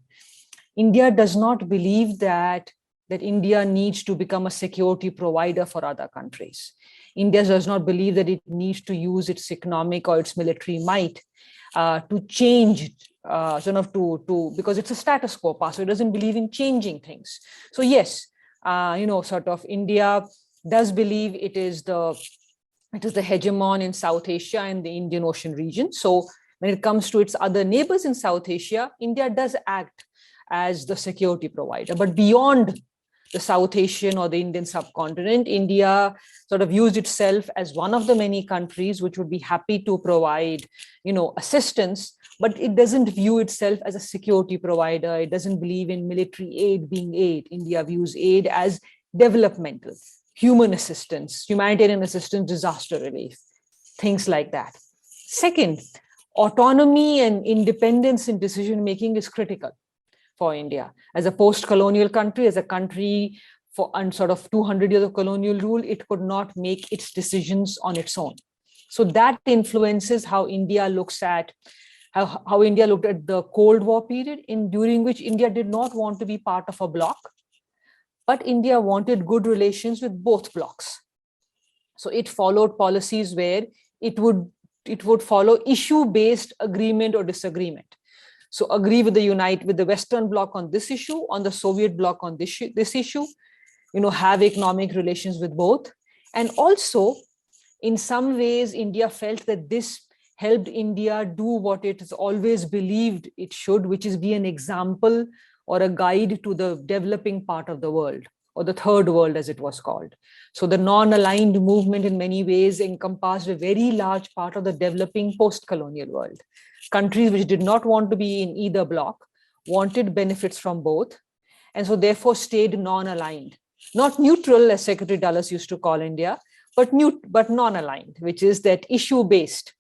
India does not believe that India needs to become a security provider for other countries. India does not believe that it needs to use its economic or its military might to change, because it's a status quo power, so it doesn't believe in changing things. So yes, India does believe it is the hegemon in South Asia and the Indian Ocean region. So when it comes to its other neighbors in South Asia, India does act as the security provider. But beyond the South Asian or the Indian subcontinent, India sort of used itself as one of the many countries which would be happy to provide, assistance, but it doesn't view itself as a security provider. It doesn't believe in military aid being aid. India views aid as developmental, human assistance, humanitarian assistance, disaster relief, things like that. Second, autonomy and independence in decision-making is critical for India. As a post-colonial country, as a country for 200 years of colonial rule, it could not make its decisions on its own. So that influences how India looks at how India looked at the Cold War period, during which India did not want to be part of a bloc, but India wanted good relations with both blocs. So it followed policies where it would follow issue-based agreement or disagreement. So agree with the Western bloc on this issue, on the Soviet bloc on this issue, have economic relations with both. And also, in some ways, India felt that this helped India do what it has always believed it should, which is be an example or a guide to the developing part of the world, or the third world as it was called. So the non-aligned movement in many ways encompassed a very large part of the developing post-colonial world. Countries which did not want to be in either bloc wanted benefits from both, and so therefore stayed non-aligned. Not neutral, as Secretary Dulles used to call India, but non-aligned, which is that issue-based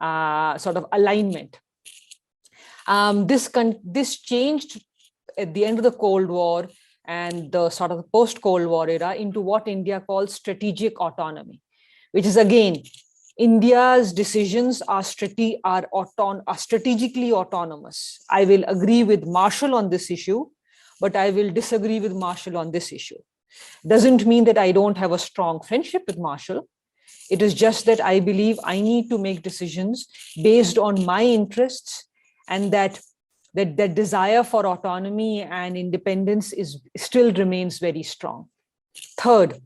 sort of alignment. This changed at the end of the Cold War and the sort of post-Cold War era into what India calls strategic autonomy, which is again, India's decisions are strategically autonomous. I will agree with Marshall on this issue, but I will disagree with Marshall on this issue. Doesn't mean that I don't have a strong friendship with Marshall. It is just that I believe I need to make decisions based on my interests, and that desire for autonomy and independence still remains very strong. Third,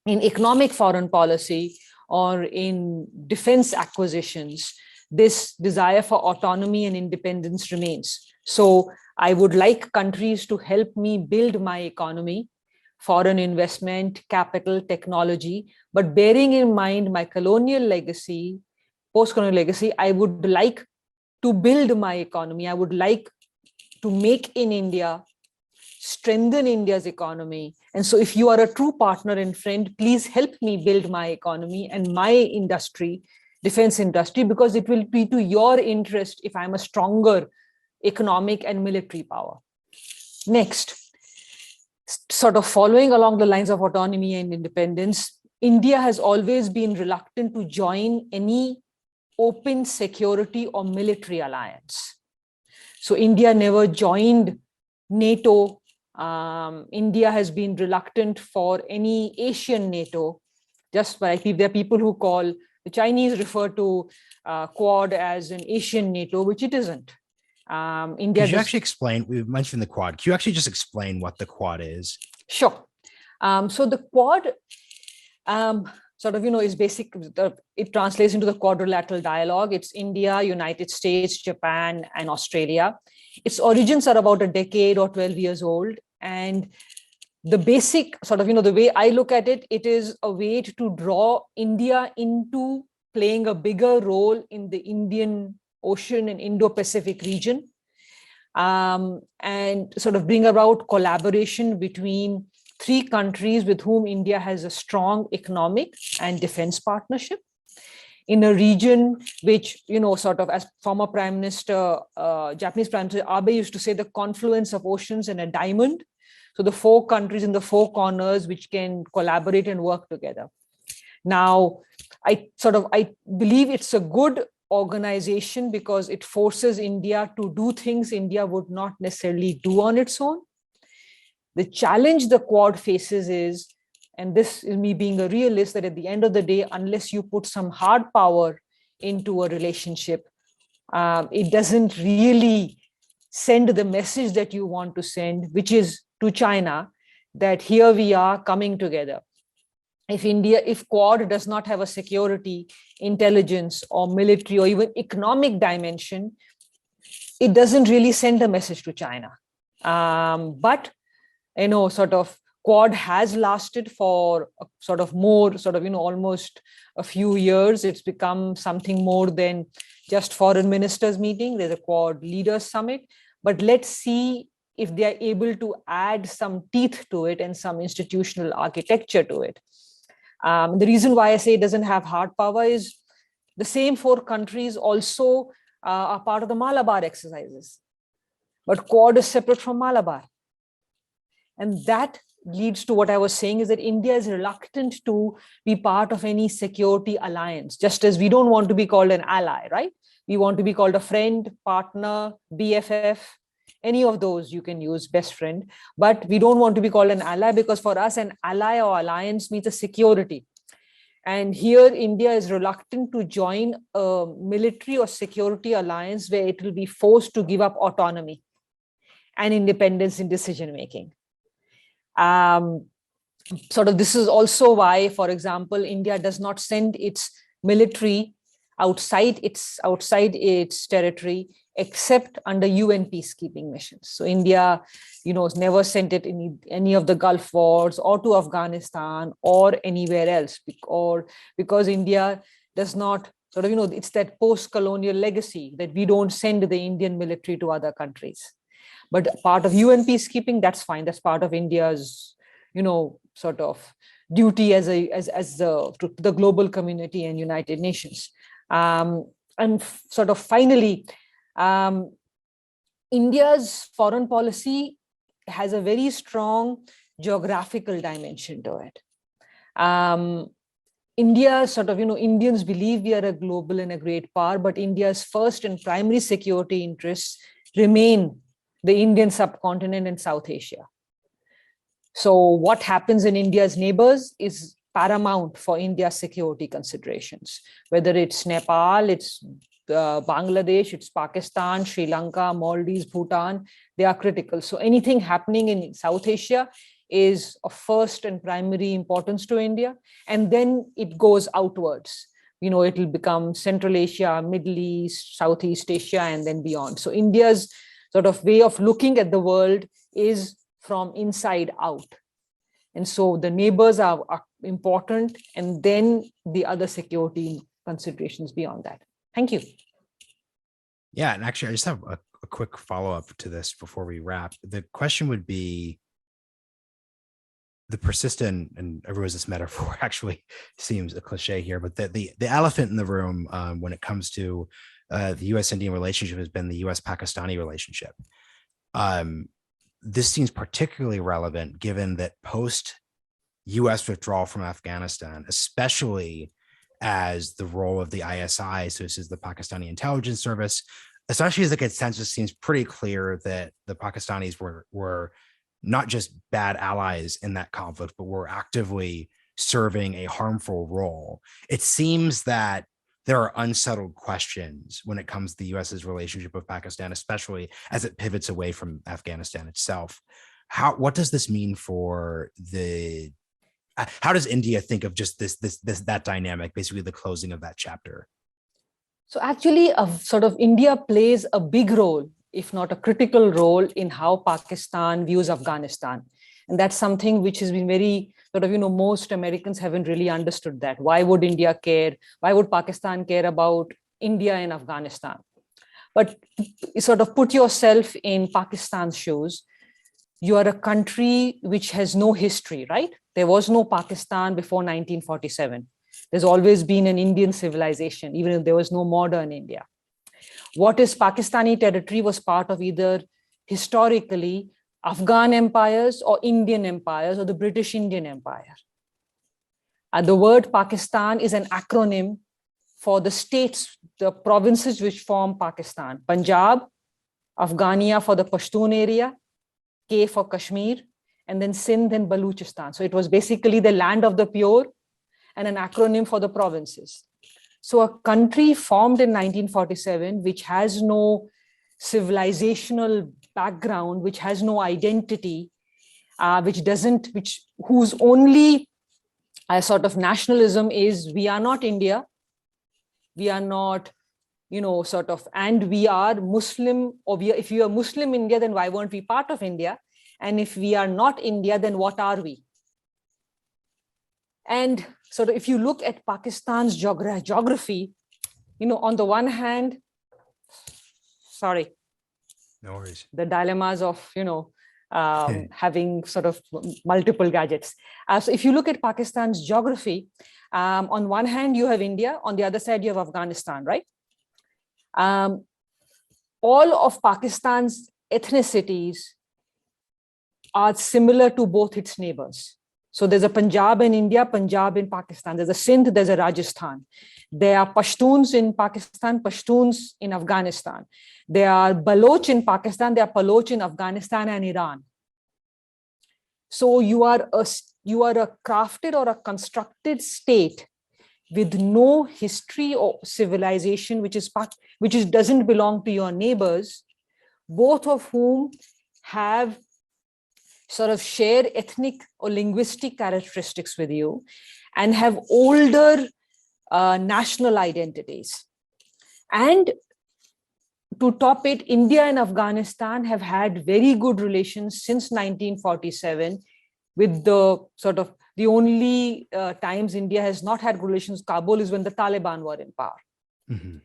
in economic foreign policy or in defense acquisitions, this desire for autonomy and independence remains. So I would like countries to help me build my economy, foreign investment, capital, technology, but bearing in mind my colonial legacy, post-colonial legacy, I would like to build my economy. I would like to make in India, strengthen India's economy. And so if you are a true partner and friend, please help me build my economy and my industry, defense industry, because it will be to your interest if I'm a stronger economic and military power. Next, sort of following along the lines of autonomy and independence, India has always been reluctant to join any open security or military alliance. So India never joined NATO. India has been reluctant for any Asian NATO. Just like there are people who call, the Chinese refer to Quad as an Asian NATO, which it isn't. India. Could you actually explain? We mentioned the Quad. Can you actually just explain what the Quad is? Sure. So the Quad sort of, is basic. It translates into the quadrilateral dialogue. It's India, United States, Japan, and Australia. Its origins are about a decade or 12 years old. And the basic sort of, the way I look at it, it is a way to draw India into playing a bigger role in the Indian Ocean and Indo-Pacific region, and sort of bring about collaboration between three countries with whom India has a strong economic and defense partnership in a region which, sort of, as former Prime Minister, Japanese Prime Minister Abe used to say, the confluence of oceans and a diamond. So the four countries in the four corners which can collaborate and work together. Now, I believe it's a good organization because it forces India to do things India would not necessarily do on its own. The challenge the Quad faces is, and this is me being a realist, that at the end of the day, unless you put some hard power into a relationship, it doesn't really send the message that you want to send, which is to China, that here we are coming together. If Quad does not have a security, intelligence, or military, or even economic dimension, it doesn't really send a message to China. But sort of Quad has lasted for almost a few years. It's become something more than just foreign ministers meeting. There's a Quad leaders summit, but let's see if they are able to add some teeth to it and some institutional architecture to it. The reason why I say it doesn't have hard power is the same four countries also are part of the Malabar exercises, but Quad is separate from Malabar. And that leads to what I was saying, is that India is reluctant to be part of any security alliance, just as we don't want to be called an ally, right? We want to be called a friend, partner, BFF, any of those you can use, best friend, but we don't want to be called an ally, because for us, an ally or alliance means a security. And here India is reluctant to join a military or security alliance where it will be forced to give up autonomy and independence in decision-making. This is also why, for example, India does not send its military outside its territory, except under UN peacekeeping missions. So India, has never sent it in any of the Gulf wars or to Afghanistan or anywhere else, because India does not it's that post-colonial legacy that we don't send the Indian military to other countries. But part of UN peacekeeping, that's fine. That's part of India's, duty to the global community and United Nations. And finally, India's foreign policy has a very strong geographical dimension to it. India Indians believe we are a global and a great power, but India's first and primary security interests remain the Indian subcontinent and South Asia. So what happens in India's neighbors is paramount for India's security considerations, whether it's Nepal, it's Bangladesh, it's Pakistan, Sri Lanka, Maldives, Bhutan, they are critical. So anything happening in South Asia is of first and primary importance to India. And then it goes outwards. It will become Central Asia, Middle East, Southeast Asia, and then beyond. So India's sort of way of looking at the world is from inside out. And so the neighbors are important, and then the other security considerations beyond that. Thank you. Yeah, and actually, I just have a quick follow-up to this before we wrap. The question would be, the persistent, and everyone's this metaphor actually seems a cliche here, but the elephant in the room when it comes to the U.S.-Indian relationship has been the U.S.-Pakistani relationship. This seems particularly relevant given that post-U.S. withdrawal from Afghanistan, especially as the role of the ISI, so this is the Pakistani intelligence service, especially as the consensus seems pretty clear that the Pakistanis were not just bad allies in that conflict, but were actively serving a harmful role. It seems that there are unsettled questions when it comes to the US's relationship with Pakistan, especially as it pivots away from Afghanistan itself. What does this mean for how does India think of just that dynamic, basically the closing of that chapter? So actually, India plays a big role, if not a critical role, in how Pakistan views Afghanistan. And that's something which has been very most Americans haven't really understood that. Why would India care? Why would Pakistan care about India and Afghanistan? But put yourself in Pakistan's shoes. You are a country which has no history, right? There was no Pakistan before 1947. There's always been an Indian civilization, even if there was no modern India. What is Pakistani territory was part of either historically Afghan empires or Indian empires or the British Indian Empire. And the word Pakistan is an acronym for the states, the provinces which form Pakistan. Punjab, Afghania for the Pashtun area, K for Kashmir, and then Sindh and Baluchistan. So it was basically the land of the pure and an acronym for the provinces. So a country formed in 1947, which has no civilizational background, which has no identity, whose only nationalism is we are not India, we are not, and we are Muslim, if you are Muslim India, then why weren't we part of India? And if we are not India, then what are we? And if you look at Pakistan's geography, on the one hand, no worries, the dilemmas of, having multiple gadgets. So if you look at Pakistan's geography, on one hand, you have India, on the other side, you have Afghanistan, right? All of Pakistan's ethnicities are similar to both its neighbors. So there's a Punjab in India, Punjab in Pakistan. There's a Sindh, there's a Rajasthan. There are Pashtuns in Pakistan, Pashtuns in Afghanistan. There are Baloch in Pakistan, there are Baloch in Afghanistan and Iran. So you are a crafted or a constructed state with no history or civilization, which doesn't belong to your neighbors, both of whom have share ethnic or linguistic characteristics with you and have older national identities. And to top it, India and Afghanistan have had very good relations since 1947, with the only times India has not had relations with Kabul is when the Taliban were in power. Mm-hmm.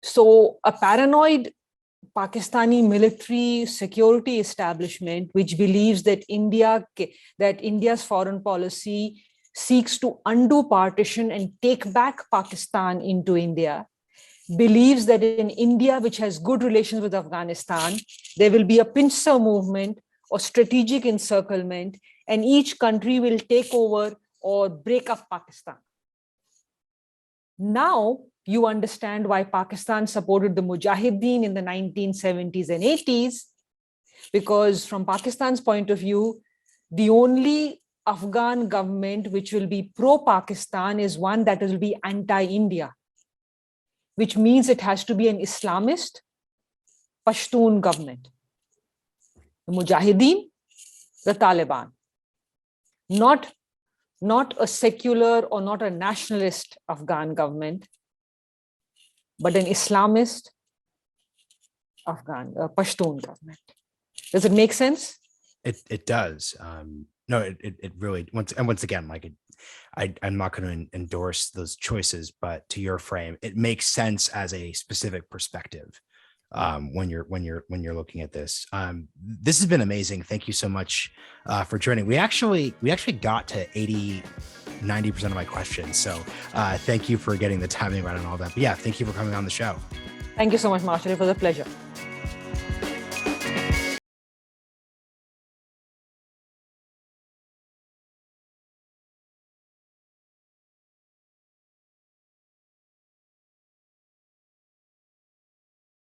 So a paranoid Pakistani military security establishment, which believes that India's foreign policy seeks to undo partition and take back Pakistan into India, believes that in India, which has good relations with Afghanistan, there will be a pincer movement or strategic encirclement, and each country will take over or break up Pakistan. Now you understand why Pakistan supported the Mujahideen in the 1970s and 80s, because from Pakistan's point of view, the only Afghan government which will be pro-Pakistan is one that will be anti-India, which means it has to be an Islamist Pashtun government. The Mujahideen, the Taliban, not a secular or not a nationalist Afghan government, but an Islamist Afghan Pashtun government. Does it make sense? It does. No, it really, once again, like I'm not going to endorse those choices, but to your frame, it makes sense as a specific perspective when you're looking at this. This has been amazing. Thank you so much for joining. We actually got to 90% of my questions. So thank you for getting the timing right and all that. But yeah, thank you for coming on the show. Thank you so much, Marshall. It was a pleasure.